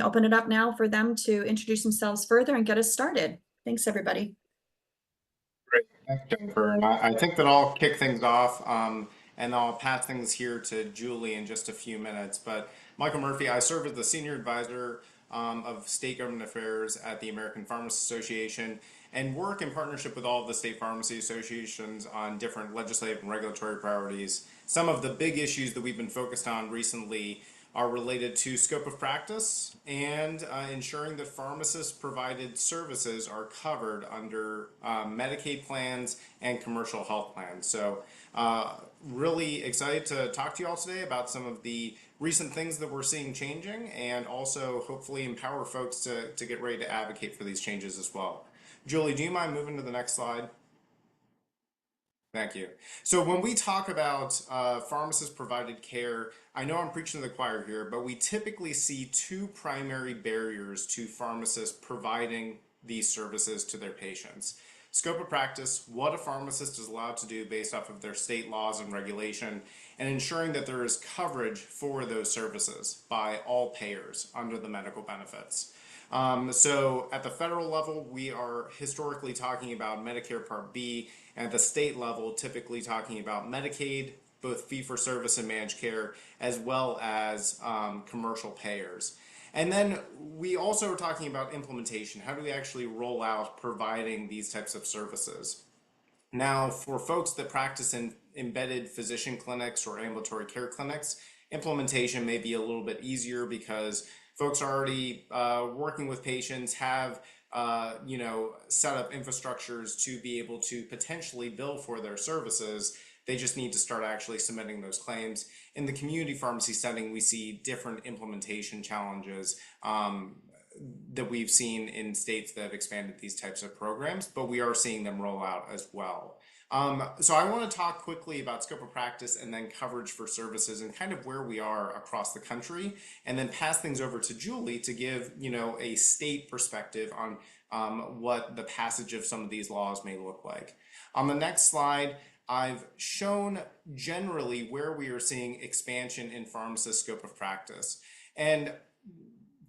open it up now for them to introduce themselves further and get us started. Thanks, everybody. Great. Thanks, Jennifer. And I think that I'll kick things off, and I'll pass things here to Julie in just a few minutes. But Michael Murphy, I serve as the Senior Advisor of State Government Affairs at the American Pharmacists Association and work in partnership with all of the state pharmacy associations on different legislative and regulatory priorities. Some of the big issues that we've been focused on recently are related to scope of practice and ensuring that pharmacist provided services are covered under Medicaid plans and commercial health plans. So really excited to talk to you all today about some of the recent things that we're seeing changing and also hopefully empower folks to get ready to advocate for these changes as well. Julie, do you mind moving to the next slide? Thank you. So when we talk about pharmacist provided care, I know I'm preaching to the choir here, but we typically see two primary barriers to pharmacists providing these services to their patients. Scope of practice, what a pharmacist is allowed to do based off of their state laws and regulation, and ensuring that there is coverage for those services by all payers under the medical benefits. So at the federal level, we are historically talking about Medicare Part B, and at the state level, typically talking about Medicaid, both fee-for-service and managed care, as well as commercial payers. And then we also are talking about implementation. How do we actually roll out providing these types of services? Now, for folks that practice in embedded physician clinics or ambulatory care clinics, implementation may be a little bit easier because folks are already working with patients, have set up infrastructures to be able to potentially bill for their services. They just need to start actually submitting those claims. In the community pharmacy setting, we see different implementation challenges that we've seen in states that have expanded these types of programs, but we are seeing them roll out as well. So I want to talk quickly about scope of practice and then coverage for services and kind of where we are across the country, and then pass things over to Julie to give a state perspective on what the passage of some of these laws may look like. On the next slide, I've shown generally where we are seeing expansion in pharmacist scope of practice. And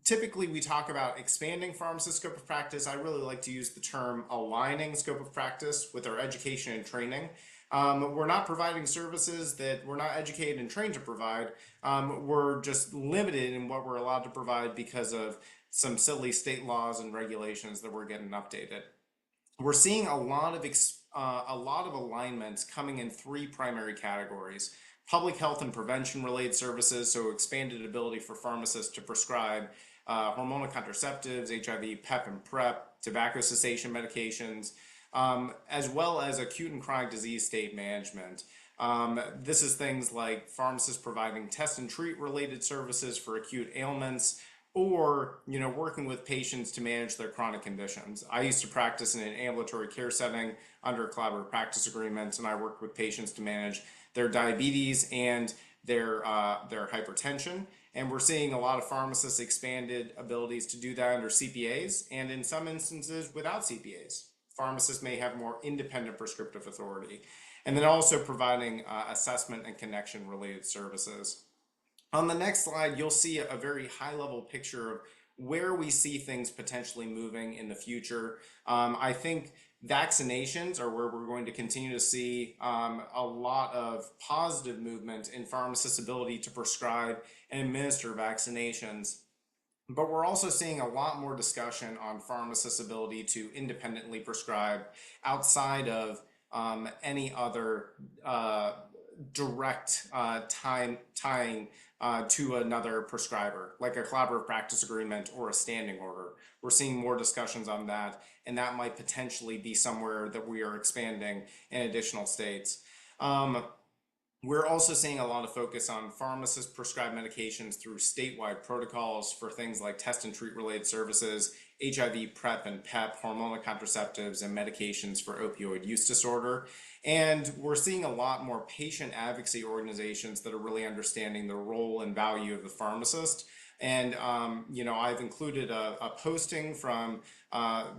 typically we talk about expanding pharmacist scope of practice. I really like to use the term aligning scope of practice with our education and training. We're not providing services that we're not educated and trained to provide. We're just limited in what we're allowed to provide because of some silly state laws and regulations that we're getting updated. We're seeing a lot of alignments coming in three primary categories: public health and prevention related services, so expanded ability for pharmacists to prescribe hormonal contraceptives, HIV, PEP and PrEP, tobacco cessation medications, as well as acute and chronic disease state management. This is things like pharmacists providing test and treat related services for acute ailments, or working with patients to manage their chronic conditions. I used to practice in an ambulatory care setting under collaborative practice agreements, and I worked with patients to manage their diabetes and their hypertension. And we're seeing a lot of pharmacists expanded abilities to do that under CPAs, and in some instances without CPAs. Pharmacists may have more independent prescriptive authority. And then also providing assessment and connection related services. On the next slide, you'll see a very high-level picture of where we see things potentially moving in the future. I think vaccinations are where we're going to continue to see a lot of positive movement in pharmacists' ability to prescribe and administer vaccinations. But we're also seeing a lot more discussion on pharmacists' ability to independently prescribe outside of any other direct tying to another prescriber, like a collaborative practice agreement or a standing order. We're seeing more discussions on that, and that might potentially be somewhere that we are expanding in additional states. We're also seeing a lot of focus on pharmacists prescribed medications through statewide protocols for things like test and treat related services, HIV, PrEP and PEP, hormonal contraceptives, and medications for opioid use disorder. And we're seeing a lot more patient advocacy organizations that are really understanding the role and value of the pharmacist. And, I've included a posting from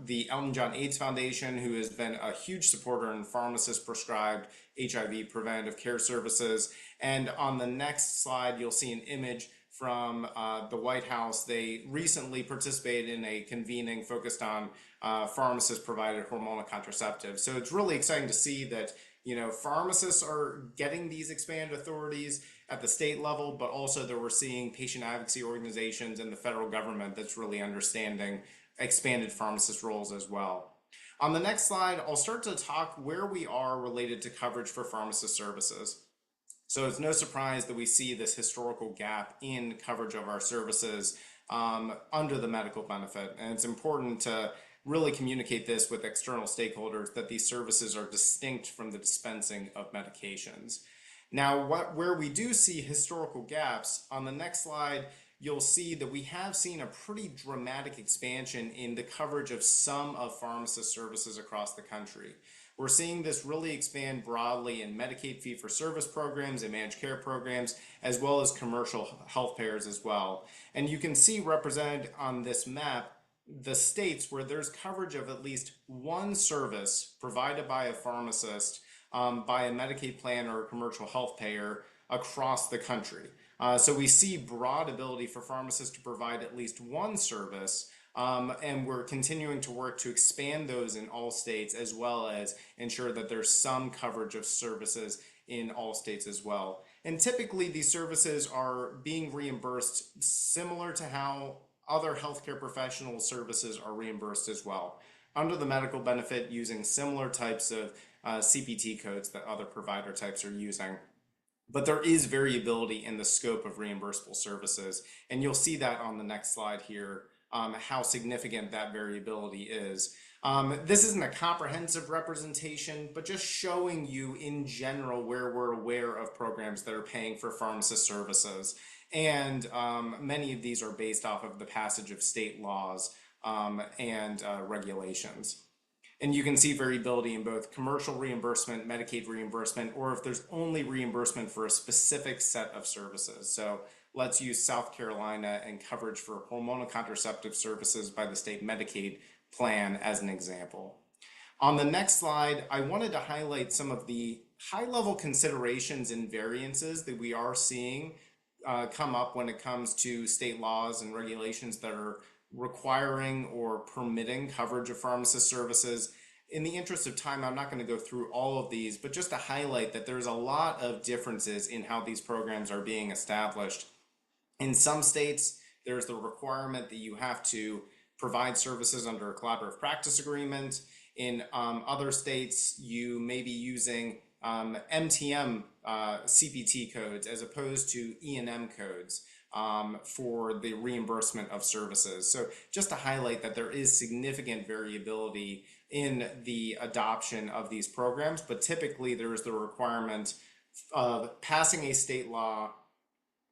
the Elton John AIDS Foundation, who has been a huge supporter in pharmacist prescribed HIV preventative care services. And on the next slide, you'll see an image from the White House. They recently participated in a convening focused on pharmacist-provided hormonal contraceptives. So it's really exciting to see that, you know, pharmacists are getting these expanded authorities at the state level, but also that we're seeing patient advocacy organizations and the federal government that's really understanding expanded pharmacist roles as well. On the next slide, I'll start to talk where we are related to coverage for pharmacist services. So it's no surprise that we see this historical gap in coverage of our services under the medical benefit. And it's important to really communicate this with external stakeholders that these services are distinct from the dispensing of medications. Now, where we do see historical gaps, on the next slide, you'll see that we have seen a pretty dramatic expansion in the coverage of some of pharmacist services across the country. We're seeing this really expand broadly in Medicaid fee-for-service programs and managed care programs, as well as commercial health payers as well. And you can see represented on this map the states where there's coverage of at least one service provided by a pharmacist by a Medicaid plan or a commercial health payer across the country. So we see broad ability for pharmacists to provide at least one service, and we're continuing to work to expand those in all states, as well as ensure that there's some coverage of services in all states as well. And typically these services are being reimbursed similar to how other healthcare professional services are reimbursed as well, under the medical benefit, using similar types of CPT codes that other provider types are using. But there is variability in the scope of reimbursable services, and you'll see that on the next slide here, how significant that variability is. This isn't a comprehensive representation, but just showing you in general where we're aware of programs that are paying for pharmacist services. And many of these are based off of the passage of state laws and regulations. And you can see variability in both commercial reimbursement, Medicaid reimbursement, or if there's only reimbursement for a specific set of services. So let's use South Carolina and coverage for hormonal contraceptive services by the state Medicaid plan as an example. On the next slide, I wanted to highlight some of the high-level considerations and variances that we are seeing come up when it comes to state laws and regulations that are requiring or permitting coverage of pharmacist services. In the interest of time, I'm not going to go through all of these, but just to highlight that there's a lot of differences in how these programs are being established. In some states, there's the requirement that you have to provide services under a collaborative practice agreement. In other states, you may be using MTM CPT codes as opposed to E&M codes for the reimbursement of services. So just to highlight that there is significant variability in the adoption of these programs, but typically there is the requirement of passing a state law,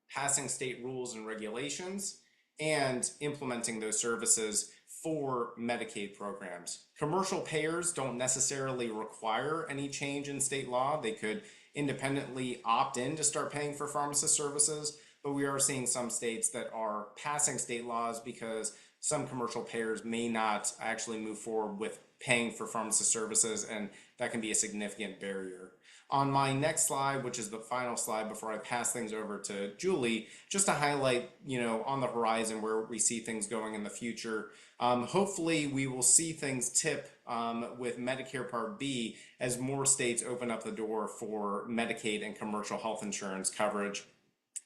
passing state rules and regulations, and implementing those services for Medicaid programs. Commercial payers don't necessarily require any change in state law. They could independently opt in to start paying for pharmacist services, but we are seeing some states that are passing state laws because some commercial payers may not actually move forward with paying for pharmacist services, and that can be a significant barrier. On my next slide, which is the final slide before I pass things over to Julie, just to highlight, you know, on the horizon where we see things going in the future. Hopefully we will see things tip with Medicare Part B as more states open up the door for Medicaid and commercial health insurance coverage.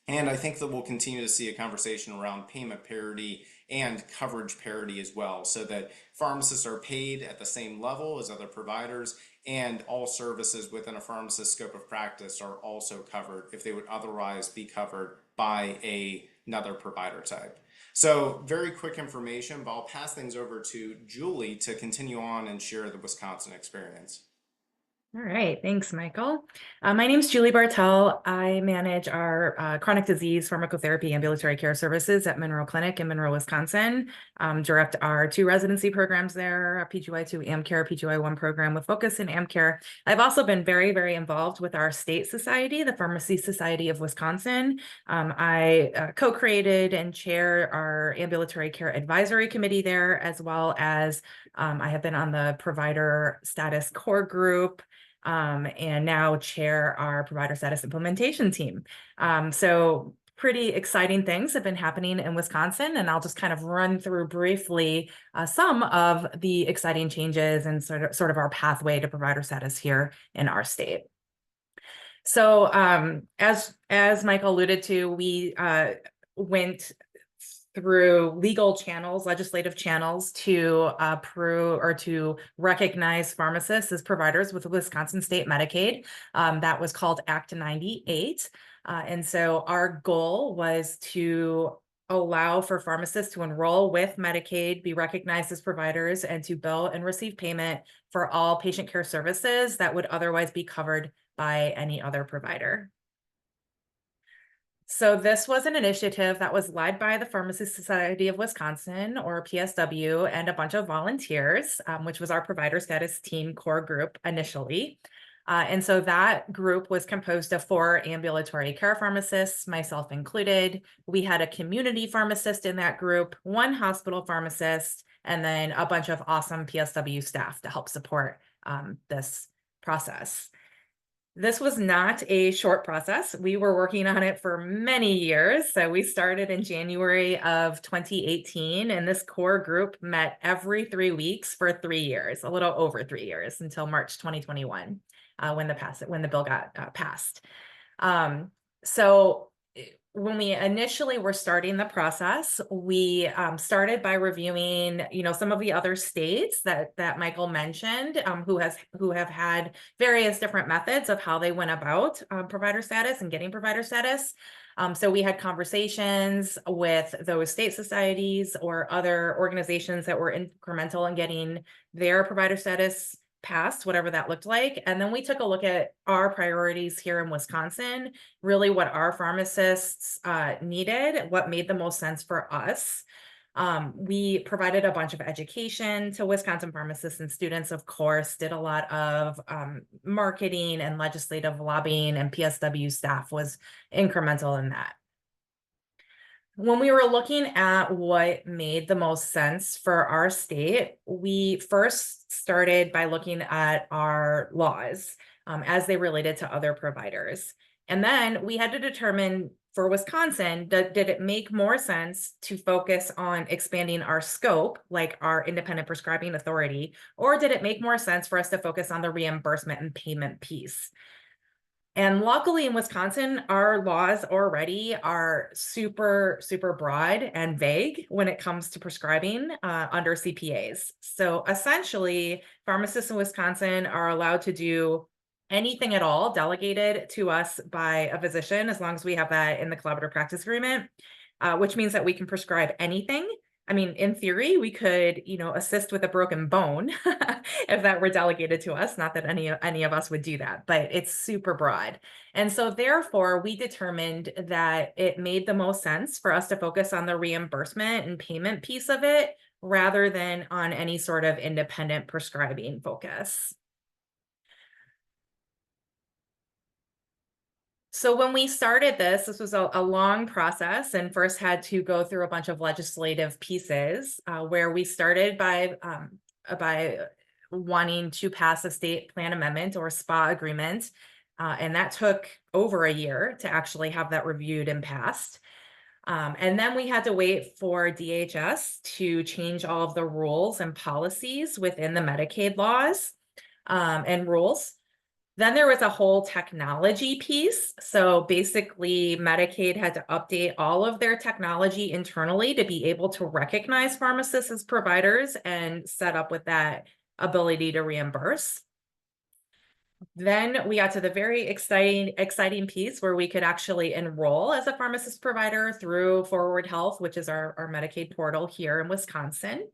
And I think that we'll continue to see a conversation around payment parity and coverage parity as well, so that pharmacists are paid at the same level as other providers, and all services within a pharmacist's scope of practice are also covered if they would otherwise be covered by another provider type. So very quick information, but I'll pass things over to Julie to continue on and share the Wisconsin experience. All right, thanks, Michael. My name is Julie Bartel. I manage our chronic disease pharmacotherapy ambulatory care services at Monroe Clinic in Monroe, Wisconsin. Direct our 2 residency programs there, a PGY2 AmCare, PGY1 program with focus in AmCare. I've also been very, very involved with our state society, the Pharmacy Society of Wisconsin. I co-created and chair our ambulatory care advisory committee there, as well as I have been on the provider status core group, and now chair our provider status implementation team. So pretty exciting things have been happening in Wisconsin, and I'll just kind of run through briefly some of the exciting changes and sort of our pathway to provider status here in our state. So as Michael alluded to, we went through legal channels, legislative channels, to approve or to recognize pharmacists as providers with Wisconsin State Medicaid. That was called Act 98. And so our goal was to allow for pharmacists to enroll with Medicaid, be recognized as providers, and to bill and receive payment for all patient care services that would otherwise be covered by any other provider. So this was an initiative that was led by the Pharmacists Society of Wisconsin, or PSW, and a bunch of volunteers, which was our provider status team core group initially. And so that group was composed of 4 ambulatory care pharmacists, myself included. We had a community pharmacist in that group, 1 hospital pharmacist, and then a bunch of awesome PSW staff to help support this process. This was not a short process. We were working on it for many years. So we started in January of 2018, and this core group met every 3 weeks for 3 years, a little over 3 years, until March 2021, when the bill got passed. So when we initially were starting the process, we started by reviewing, some of the other states that Michael mentioned, who have had various different methods of how they went about provider status and getting provider status. So we had conversations with those state societies or other organizations that were incremental in getting their provider status passed, whatever that looked like. And then we took a look at our priorities here in Wisconsin, really what our pharmacists needed, what made the most sense for us. We provided a bunch of education to Wisconsin pharmacists and students, of course, did a lot of marketing and legislative lobbying, and PSW staff was incremental in that. When we were looking at what made the most sense for our state, we first started by looking at our laws as they related to other providers. And then we had to determine for Wisconsin, did it make more sense to focus on expanding our scope, like our independent prescribing authority, or did it make more sense for us to focus on the reimbursement and payment piece? And luckily in Wisconsin, our laws already are super, super broad and vague when it comes to prescribing under CPAs. So essentially, pharmacists in Wisconsin are allowed to do anything at all delegated to us by a physician, as long as we have that in the collaborative practice agreement, which means that we can prescribe anything. I mean, in theory, we could, assist with a broken bone if that were delegated to us. Not that any of us would do that, but it's super broad. And so therefore, we determined that it made the most sense for us to focus on the reimbursement and payment piece of it, rather than on any sort of independent prescribing focus. So when we started this was a long process, and first had to go through a bunch of legislative pieces where we started by wanting to pass a state plan amendment or SPA agreement. And that took over a year to actually have that reviewed and passed. And then we had to wait for DHS to change all of the rules and policies within the Medicaid laws and rules. Then there was a whole technology piece. So basically, Medicaid had to update all of their technology internally to be able to recognize pharmacists as providers and set up with that ability to reimburse. Then we got to the very exciting piece where we could actually enroll as a pharmacist provider through Forward Health, which is our Medicaid portal here in Wisconsin.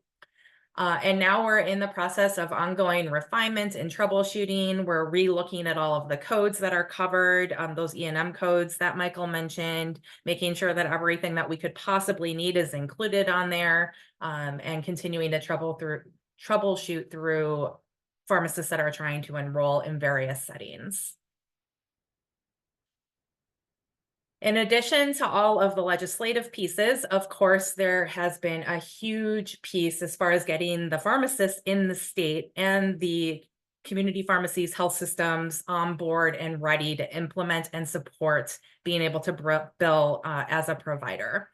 And now we're in the process of ongoing refinement and troubleshooting. We're re-looking at all of the codes that are covered, those E&M codes that Michael mentioned, making sure that everything that we could possibly need is included on there, and continuing to troubleshoot through pharmacists that are trying to enroll in various settings. In addition to all of the legislative pieces, of course, there has been a huge piece as far as getting the pharmacists in the state and the community pharmacies, health systems on board and ready to implement and support being able to bill as a provider.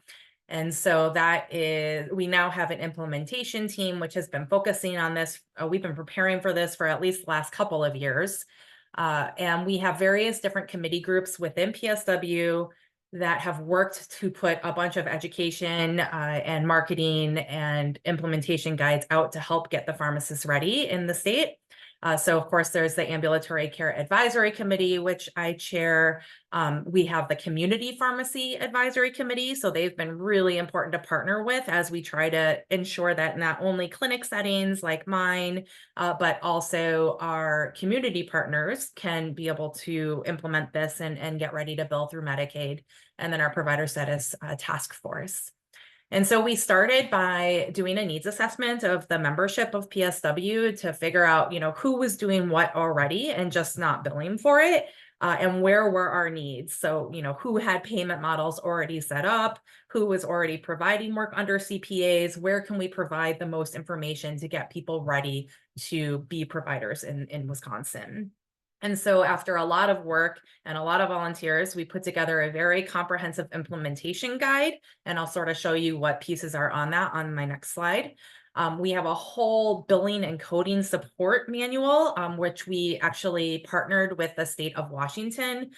And so we now have an implementation team, which has been focusing on this. We've been preparing for this for at least the last couple of years. And we have various different committee groups within PSW that have worked to put a bunch of education and marketing and implementation guides out to help get the pharmacists ready in the state. So of course, there's the Ambulatory Care Advisory Committee, which I chair. We have the Community Pharmacy Advisory Committee. So they've been really important to partner with as we try to ensure that not only clinic settings like mine, but also our community partners can be able to implement this and get ready to bill through Medicaid, and then our provider status task force. And so we started by doing a needs assessment of the membership of PSW to figure out, who was doing what already and just not billing for it, and where were our needs. So, who had payment models already set up, who was already providing work under CPAs, where can we provide the most information to get people ready to be providers in Wisconsin. And so after a lot of work and a lot of volunteers, we put together a very comprehensive implementation guide, and I'll sort of show you what pieces are on that on my next slide. We have a whole billing and coding support manual, which we actually partnered with the state of Washington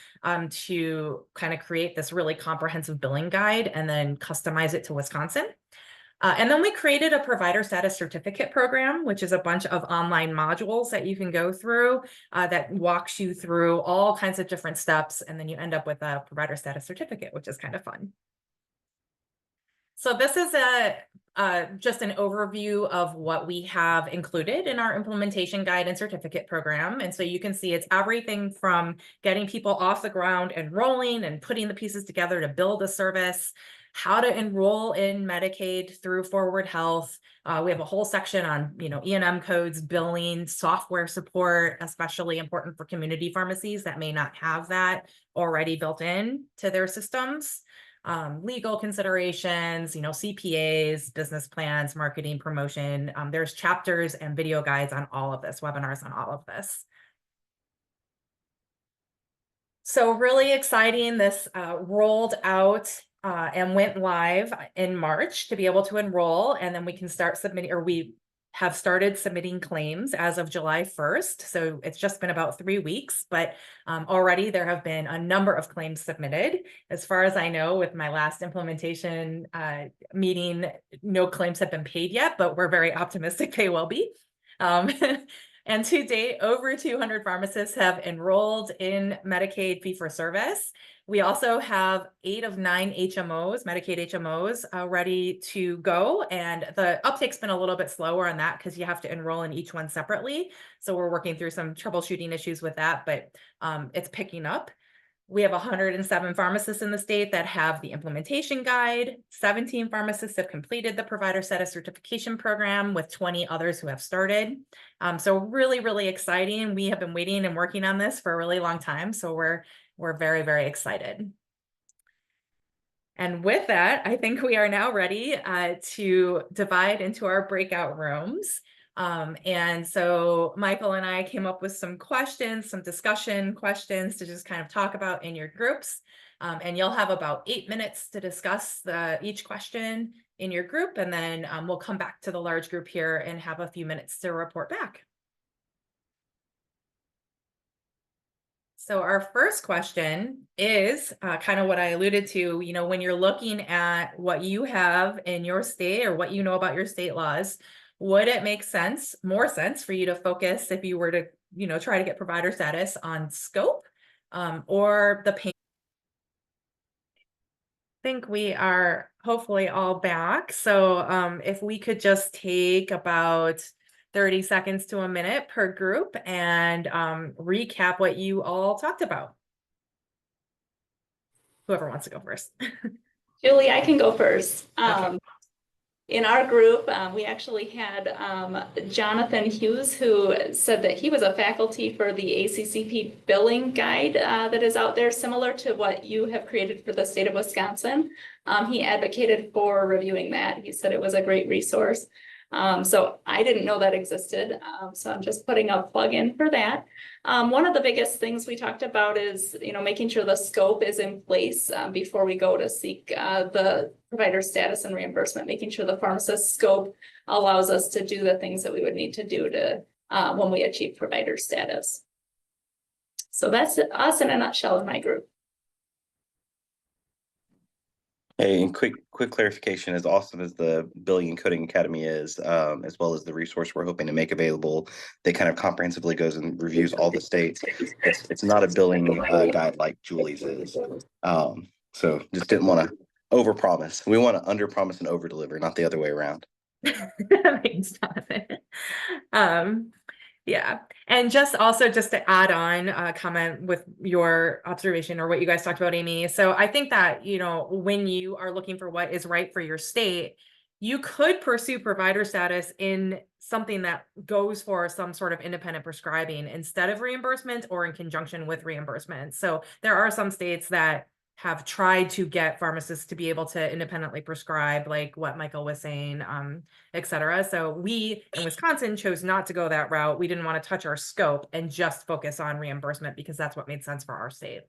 to kind of create this really comprehensive billing guide and then customize it to Wisconsin. And then we created a provider status certificate program, which is a bunch of online modules that you can go through that walks you through all kinds of different steps. And then you end up with a provider status certificate, which is kind of fun. So this is just an overview of what we have included in our implementation guide and certificate program. And so you can see it's everything from getting people off the ground and rolling and putting the pieces together to build a service, how to enroll in Medicaid through Forward Health. We have a whole section on, E&M codes, billing, software support, especially important for community pharmacies that may not have that already built in to their systems. Legal considerations, CPAs, business plans, marketing, promotion. There's chapters and video guides on all of this, webinars on all of this. So really exciting. This rolled out and went live in March to be able to enroll, and then we can start submitting, or we have started submitting claims as of July 1st. So it's just been about 3 weeks, but already there have been a number of claims submitted. As far as I know, with my last implementation meeting, no claims have been paid yet, but we're very optimistic they will be. And to date, over 200 pharmacists have enrolled in Medicaid fee-for-service. We also have 8 of 9 HMOs, Medicaid HMOs, ready to go. And the uptake's been a little bit slower on that because you have to enroll in each one separately. So we're working through some troubleshooting issues with that, but it's picking up. We have 107 pharmacists in the state that have the implementation guide. 17 pharmacists have completed the provider status certification program, with 20 others who have started. So really, really exciting. We have been waiting and working on this for a really long time. So we're very, very excited. And with that, I think we are now ready to divide into our breakout rooms. And so Michael and I came up with some questions, some discussion questions to just kind of talk about in your groups. And you'll have about 8 minutes to discuss each question in your group. And then we'll come back to the large group here and have a few minutes to report back. So our first question is kind of what I alluded to, when you're looking at what you have in your state or what you know about your state laws, would it make more sense for you to focus, if you were to, try to get provider status, on scope or the payment? I think we are hopefully all back. So if we could just take about 30 seconds to a minute per group and recap what you all talked about. Whoever wants to go first. Julie, I can go first. Okay. In our group, we actually had Jonathan Hughes, who said that he was a faculty for the ACCP billing guide that is out there, similar to what you have created for the state of Wisconsin. He advocated for reviewing that. He said it was a great resource. So I didn't know that existed. So I'm just putting a plug in for that. One of the biggest things we talked about is, making sure the scope is in place before we go to seek the provider status and reimbursement, making sure the pharmacist scope allows us to do the things that we would need to do to when we achieve provider status. So that's us in a nutshell in my group. Hey, and quick clarification, as awesome as the Billing and Coding Academy is, as well as the resource we're hoping to make available that kind of comprehensively goes and reviews all the states. It's not a billing guide like Julie's is. So just didn't want to overpromise. We want to underpromise and overdeliver, not the other way around. Thanks, Jonathan. Yeah, and just to add on comment with your observation or what you guys talked about, Amy. So I think that, when you are looking for what is right for your state, you could pursue provider status in something that goes for some sort of independent prescribing instead of reimbursement or in conjunction with reimbursement. So there are some states that have tried to get pharmacists to be able to independently prescribe, like what Michael was saying, et cetera. So we in Wisconsin chose not to go that route. We didn't want to touch our scope and just focus on reimbursement because that's what made sense for our state.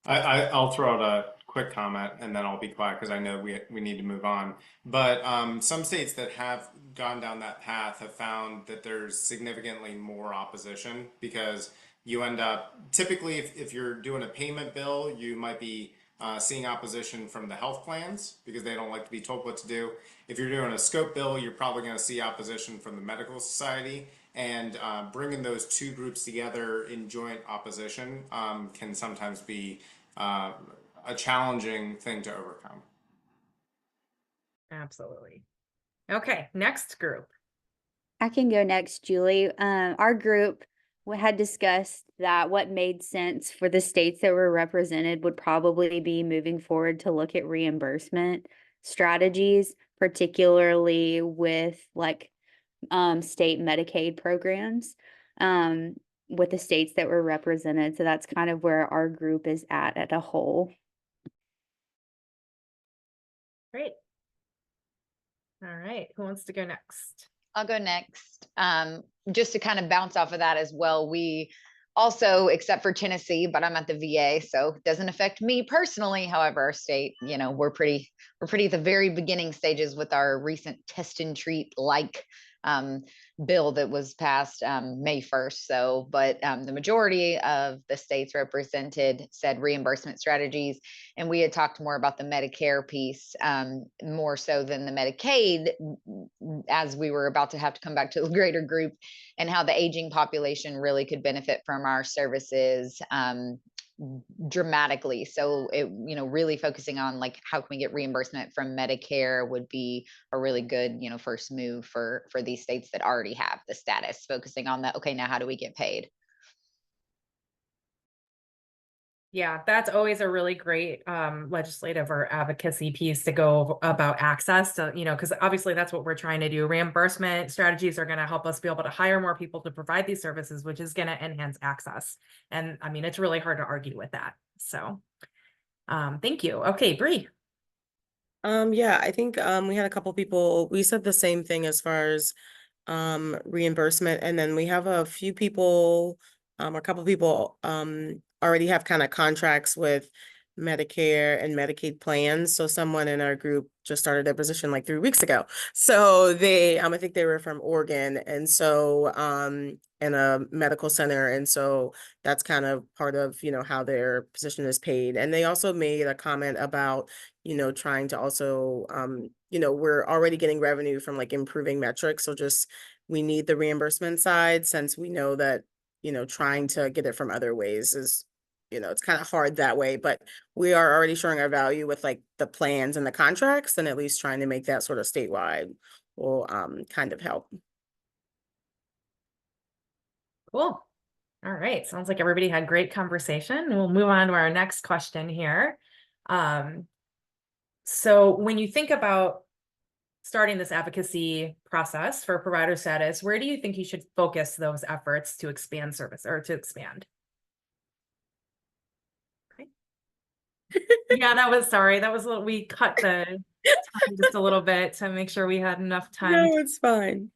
I'll throw out a quick comment and then I'll be quiet because I know we need to move on. But some states that have gone down that path have found that there's significantly more opposition because you end up typically if you're doing a payment bill, you might be seeing opposition from the health plans because they don't like to be told what to do. If you're doing a scope bill, you're probably going to see opposition from the medical society. And bringing those two groups together in joint opposition can sometimes be a challenging thing to overcome. Absolutely. Okay, next group. I can go next, Julie. Our group had discussed that what made sense for the states that were represented would probably be moving forward to look at reimbursement strategies, particularly with state Medicaid programs with the states that were represented. So that's kind of where our group is at a whole. Great. All right, who wants to go next? I'll go next. Just to kind of bounce off of that as well, we also, except for Tennessee, but I'm at the VA, so it doesn't affect me personally. However, our state, we're pretty at the very beginning stages with our recent test and treat bill that was passed May 1st. So, but the majority of the states represented said reimbursement strategies. And we had talked more about the Medicare piece, more so than the Medicaid, as we were about to have to come back to the greater group and how the aging population really could benefit from our services dramatically. So it, really focusing on how can we get reimbursement from Medicare would be a really good, first move for these states that already have the status, focusing on that. Okay, now how do we get paid? Yeah, that's always a really great legislative or advocacy piece to go about access to, because obviously that's what we're trying to do. Reimbursement strategies are going to help us be able to hire more people to provide these services, which is going to enhance access. And I mean, it's really hard to argue with that. So thank you. Okay, Bree. Yeah, I think we had a couple people, we said the same thing as far as reimbursement, and then we have a few people, a couple people already have kind of contracts with Medicare and Medicaid plans. So someone in our group just started their position like 3 weeks ago. So they, I think they were from Oregon, and so in a medical center, and so that's kind of part of how their position is paid. And they also made a comment about trying to also we're already getting revenue from improving metrics. So just we need the reimbursement side, since we know that trying to get it from other ways is it's kind of hard that way, but we are already showing our value with the plans and the contracts, and at least trying to make that sort of statewide will kind of help. Cool. All right. Sounds like everybody had great conversation. We'll move on to our next question here. So when you think about starting this advocacy process for provider status, where do you think you should focus those efforts to expand service or to expand? Okay. Yeah, that was a little, we cut the time just a little bit to make sure we had enough time. No, it's fine.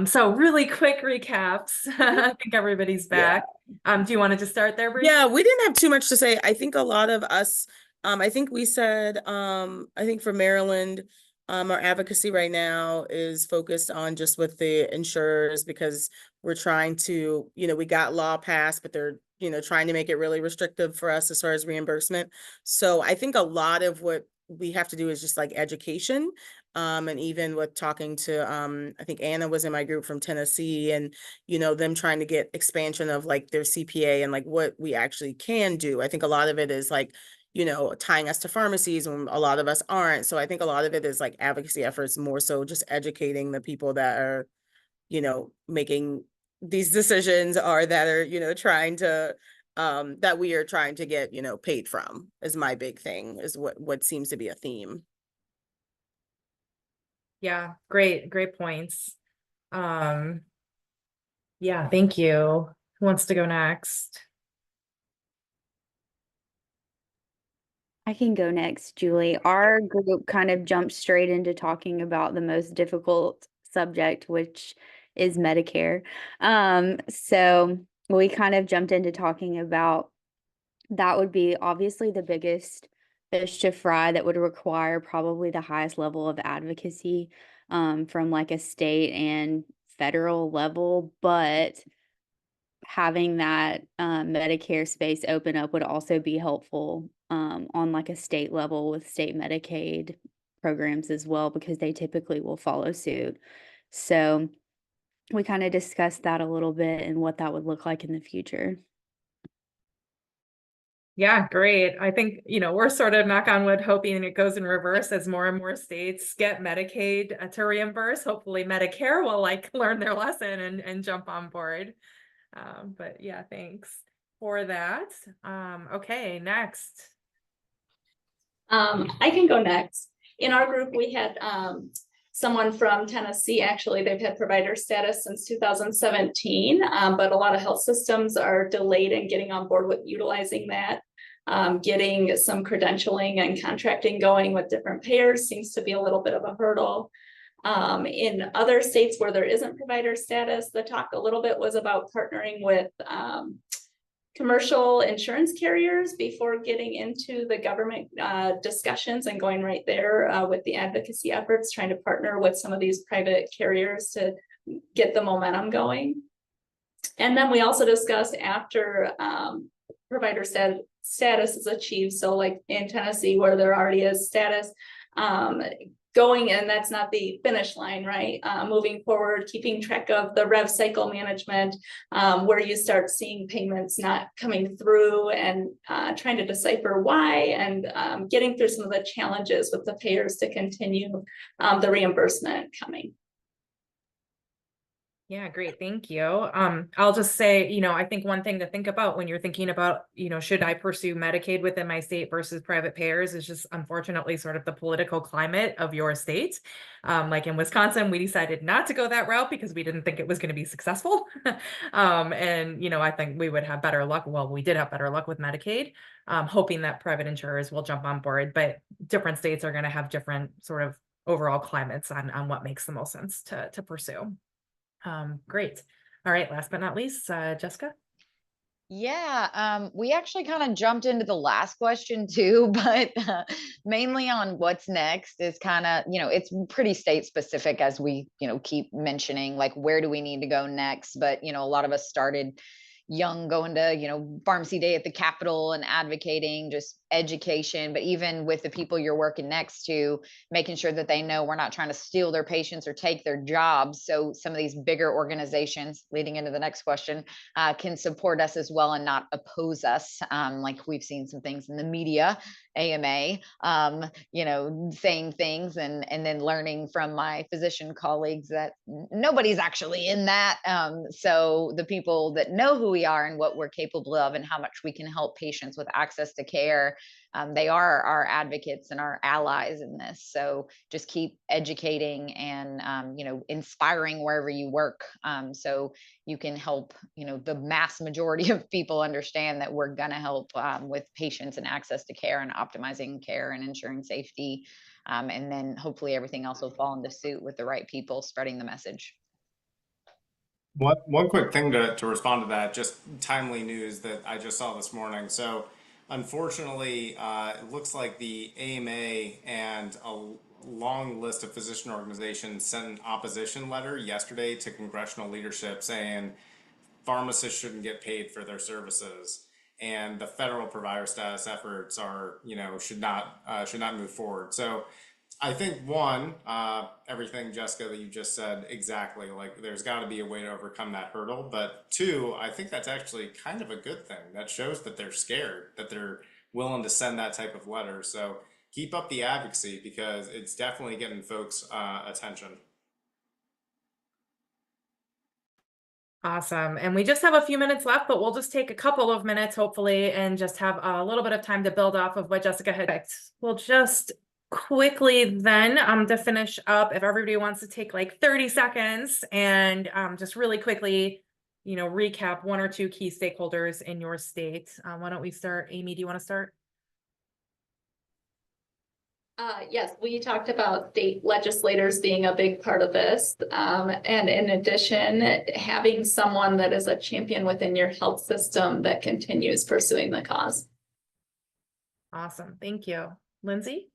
So really quick recaps. I think everybody's back. Do you want to just start there, Bree? Yeah, we didn't have too much to say. I think a lot of us, I think we said, I think for Maryland, our advocacy right now is focused on just with the insurers because we're trying to, we got law passed, but they're, trying to make it really restrictive for us as far as reimbursement. So I think a lot of what we have to do is just like education. And even with talking to, I think Anna was in my group from Tennessee and, them trying to get expansion of like their CPA and like what we actually can do. I think a lot of it is like, tying us to pharmacies when a lot of us aren't. So I think a lot of it is like advocacy efforts, more so just educating the people that are, making these decisions or that are, trying to, that we are trying to get, paid from is my big thing, is what seems to be a theme. Yeah, great points. Yeah, thank you. Who wants to go next? I can go next, Julie. Our group kind of jumped straight into talking about the most difficult subject, which is Medicare. So we kind of jumped into talking about that would be obviously the biggest fish to fry that would require probably the highest level of advocacy from like a state and federal level, but having that Medicare space open up would also be helpful on like a state level with state Medicaid programs as well, because they typically will follow suit. So we kind of discussed that a little bit and what that would look like in the future. Yeah, great. I think, we're sort of, knock on wood, hoping it goes in reverse as more and more states get Medicaid to reimburse. Hopefully Medicare will like learn their lesson and jump on board. But yeah, thanks for that. Okay, next. I can go next. In our group, we had someone from Tennessee. Actually, they've had provider status since 2017, but a lot of health systems are delayed in getting on board with utilizing that. Getting some credentialing and contracting going with different payers seems to be a little bit of a hurdle. In other states where there isn't provider status, the talk a little bit was about partnering with commercial insurance carriers before getting into the government discussions and going right there with the advocacy efforts, trying to partner with some of these private carriers to get the momentum going. And then we also discussed after provider status is achieved, so like in Tennessee where there already is status, going, and that's not the finish line, right? Moving forward, keeping track of the rev cycle management, where you start seeing payments not coming through and trying to decipher why, and getting through some of the challenges with the payers to continue the reimbursement coming. Yeah, great. Thank you. I'll just say, I think one thing to think about when you're thinking about, should I pursue Medicaid within my state versus private payers is just unfortunately sort of the political climate of your state. Like in Wisconsin, we decided not to go that route because we didn't think it was going to be successful. And, I think we would have better luck. Well, we did have better luck with Medicaid, hoping that private insurers will jump on board, but different states are going to have different sort of overall climates on what makes the most sense to pursue. Great. All right. Last but not least, Jessica. Yeah, we actually kind of jumped into the last question too, but mainly on what's next is kind of, it's pretty state specific as we, keep mentioning, like, where do we need to go next? But, a lot of us started young, going to, pharmacy day at the Capitol and advocating, just education, but even with the people you're working next to, making sure that they know we're not trying to steal their patients or take their jobs. So some of these bigger organizations, leading into the next question, can support us as well and not oppose us. Like we've seen some things in the media, AMA, saying things and then learning from my physician colleagues that nobody's actually in that. So the people that know who we are and what we're capable of and how much we can help patients with access to care they are our advocates and our allies in this. So just keep educating and, inspiring wherever you work. So you can help, the mass majority of people understand that we're going to help with patients and access to care and optimizing care and ensuring safety. And then hopefully everything else will fall into suit with the right people spreading the message. One quick thing to respond to that, just timely news that I just saw this morning. So, unfortunately, it looks like the AMA and a long list of physician organizations sent an opposition letter yesterday to congressional leadership saying pharmacists shouldn't get paid for their services, and the federal provider status efforts are, should not move forward. So I think one, everything, Jessica, that you just said, exactly, like there's got to be a way to overcome that hurdle. But two, I think that's actually kind of a good thing. That shows that they're scared, that they're willing to send that type of letter. So keep up the advocacy, because it's definitely getting folks' attention. Awesome. And we just have a few minutes left, but we'll just take a couple of minutes, hopefully, and just have a little bit of time to build off of what Jessica had picked. We'll just quickly then, to finish up, if everybody wants to take like 30 seconds and just really quickly, recap one or two key stakeholders in your state. Why don't we start? Amy, do you want to start? Yes, we talked about state legislators being a big part of this. And in addition, having someone that is a champion within your health system that continues pursuing the cause. Awesome. Thank you. Lindsay?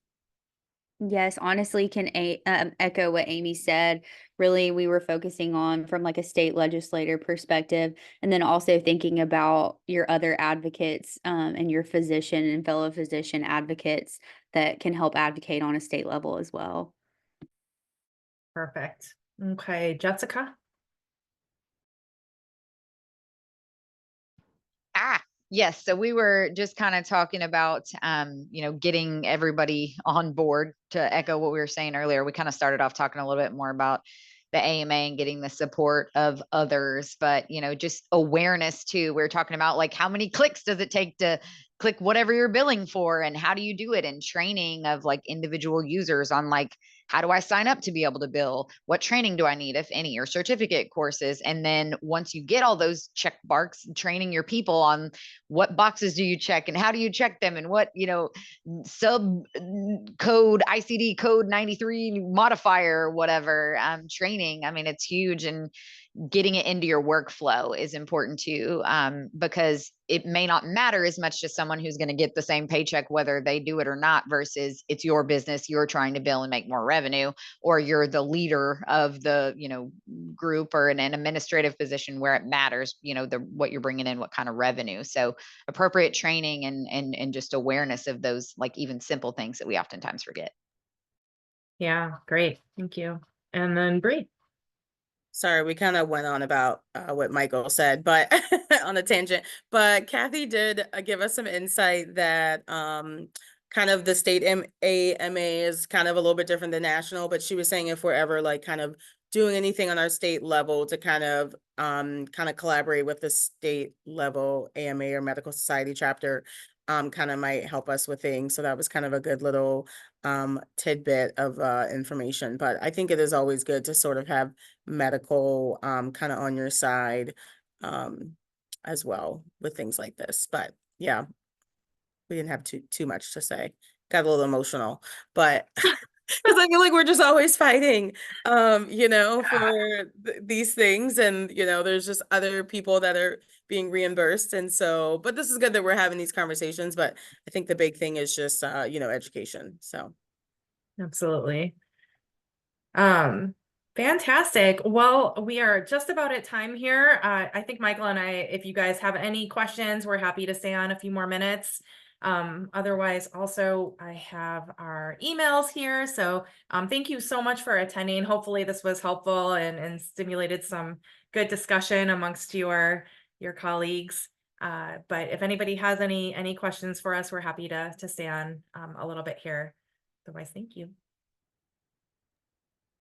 Yes, honestly, can echo what Amy said. Really, we were focusing on from like a state legislator perspective, and then also thinking about your other advocates and your physician and fellow physician advocates that can help advocate on a state level as well. Perfect. Okay, Jessica? Yes. So we were just kind of talking about, getting everybody on board. To echo what we were saying earlier, we kind of started off talking a little bit more about the AMA and getting the support of others, but, just awareness too. We were talking about like, how many clicks does it take to click whatever you're billing for, and how do you do it, and training of like individual users on like, how do I sign up to be able to bill? What training do I need, if any, or certificate courses? And then once you get all those check marks, training your people on what boxes do you check and how do you check them, and what, sub code, ICD code 93 modifier, or whatever, training. I mean, it's huge, and getting it into your workflow is important too, because it may not matter as much to someone who's going to get the same paycheck whether they do it or not, versus it's your business, you're trying to bill and make more revenue, or you're the leader of the group, or in an administrative position where it matters, what you're bringing in, what kind of revenue. So appropriate training and just awareness of those, like even simple things that we oftentimes forget. Yeah, great. Thank you. And then Bree. Sorry, we kind of went on about what Michael said, but on a tangent. But Kathy did give us some insight that kind of the state AMA is kind of a little bit different than national, but she was saying if we're ever like kind of doing anything on our state level to kind of collaborate with the state level AMA or medical society chapter, kind of might help us with things. So that was kind of a good little tidbit of information. But I think it is always good to sort of have medical kind of on your side as well with things like this. But yeah, we didn't have too much to say. Got a little emotional, but because I feel like we're just always fighting, for these things, and there's just other people that are being reimbursed, and so. But this is good that we're having these conversations. But I think the big thing is just education. So Absolutely. Fantastic. Well, we are just about at time here. I think Michael and I, if you guys have any questions, we're happy to stay on a few more minutes. Otherwise, also, I have our emails here. So thank you so much for attending. Hopefully this was helpful and stimulated some good discussion amongst your colleagues. But if anybody has any questions for us, we're happy to stay on a little bit here. Otherwise, thank you.